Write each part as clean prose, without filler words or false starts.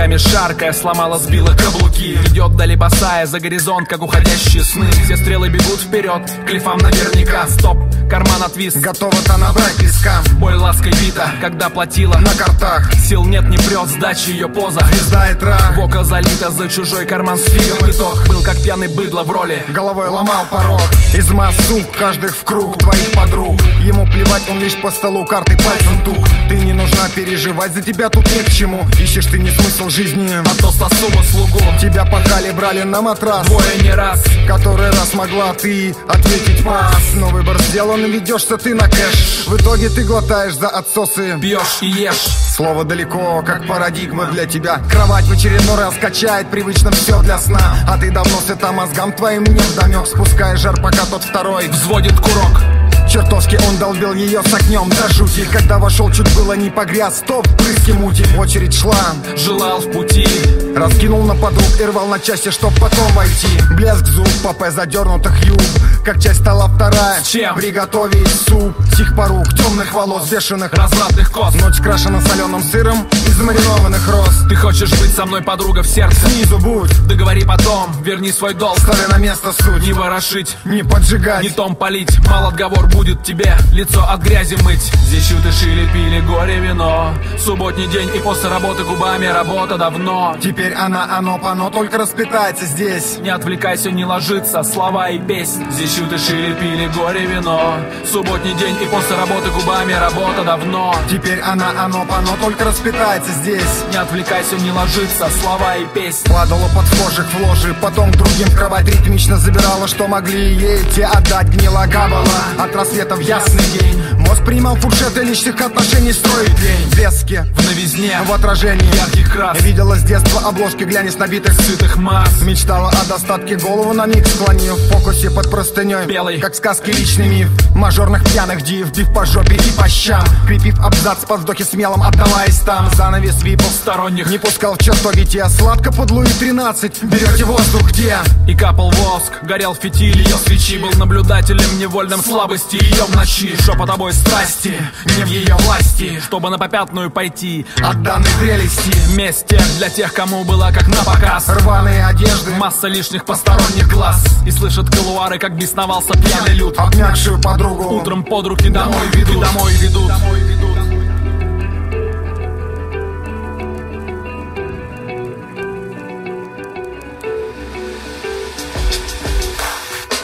ногами шаркая, сломала, сбила каблуки. Идет вдали босая, за горизонт, как уходящие сны. Все стрелы бегут вперед, к клифам наверняка. Стоп, карман отвис, готова-то набрать песка. боль лаской бита, когда платила На картах сил нет, не прет, сдачи ее поза. звезда и трах, Вока залита, за чужой карман с фигом итог. Был как пьяный быдло в роли. головой ломал порог. Из масс сук, каждых в круг твоих подруг. Ему плевать, он лишь по столу карты пальцем тук. Ты не нужна переживать, за тебя тут не к чему. Ищешь ты не смысл жизни, А то сосуба слугу. тебя пахали, брали на матрас. Двое не раз. Который раз могла ты ответить пас. Но выбор сделан, ведешься ты на кэш. В итоге ты глотаешь за отсосы. Бьешь и ешь. Слово далеко, как парадигма для тебя. Кровать в очередной раз качает, привычно все для сна. А ты давно сыта, мозгам твоим не вдомек. Спускаешь жар, пока тот второй Взводит курок. чертовски он долбил ее с огнем до жути. Когда вошел, чуть было не погряз. Стоп, брызги мути, очередь шла. Желал в пути. Раскинул на подруг и рвал на части, чтоб потом войти. Блеск зуб, попе задернутых юб. Как часть стала вторая. С чем? Приготовить суп. Сих порук, темных волос, бешеных. Развратных коз. Ночь крашена соленым сыром из маринованных роз. Ты хочешь быть со мной, подруга, в сердце? Снизу будь, Договори потом, верни свой долг. ставя на место суть. Не ворошить, Не поджигать, не том палить. Мал отговор будет тебе лицо от грязи мыть. Здесь шуты шили, пили горе, вино. Субботний день и после работы губами работа давно. Теперь оно пано только распитается здесь. Не отвлекайся, не ложится, слова и песнь. Здесь шуты шили, пили горе, вино. Субботний день и после работы губами работа давно. Теперь оно пано только распитается здесь. Не отвлекайся, не ложится, слова и песни. Падала под вхожих в ложи, потом к другим в кровать ритмично забирала, что могли ей те отдать, гнила габала. От рассвета в ясный день мозг принимал фуршеты личных отношений, строить лень. В блеске, В новизне, в отражении ярких крас, видела с детства обложки, глянец набитых сытых масс. Мечтала о достатке, голову на миг склонив. В фокусе под простыней, Белый. как сказки личный миф. Мажорных пьяных див, бив по жопе и по щам. Крепив абзац под вздохе смелым, отдаваясь там. Занавес випал, Сторонних не пускал в чертоги те. Сладко под Луи 13, берете воздух где? и капал воск, горел фитиль ее свечи. Был наблюдателем невольным слабости ее в ночи. Шепот обои страсти, не в ее власти, чтобы на попятную пойти. От данной прелести Вместе для тех, кому было как на показ. рваные одежды, Масса лишних посторонних глаз. И слышат кулуары, как бесновался пьяный люд. обмякшую подругу. Утром под руки домой ведут, домой ведут.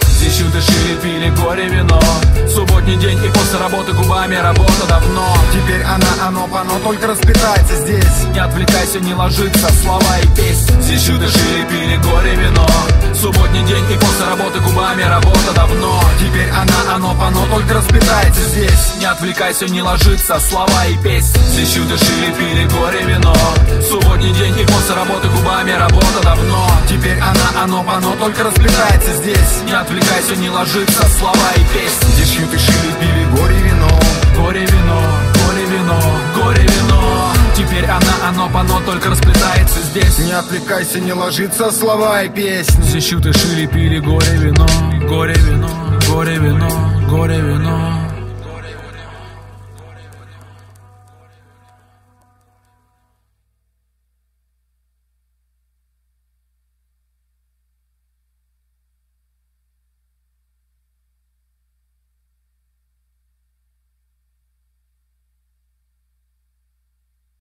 Здесь шуты шили, пили горе, вино. Субботний день и после работы губами работа давно. Теперь оно пано только распитается здесь. Не отвлекайся, не ложится, слова и песни. Здесь шуты шили, пили горе, вино. Субботний день и после работы губами работа давно. Теперь оно пано только распитается здесь. Не отвлекайся, не ложится, слова и песни. Здесь шуты шили, пили горе, вино. Субботний день и после работы губами работа давно. Теперь оно пано только распитается здесь. Не отвлекайся, не ложится, слова и песни. Здесь шьют и шили, пили горе вино. Горе, вино, горе, вино, горе, вино. Теперь оно пано только расплетается здесь. Не отвлекайся, не ложится, слова и песни. Здесь шуты шили, пили горе, вино. Горе, вино, горе, вино, горе, вино.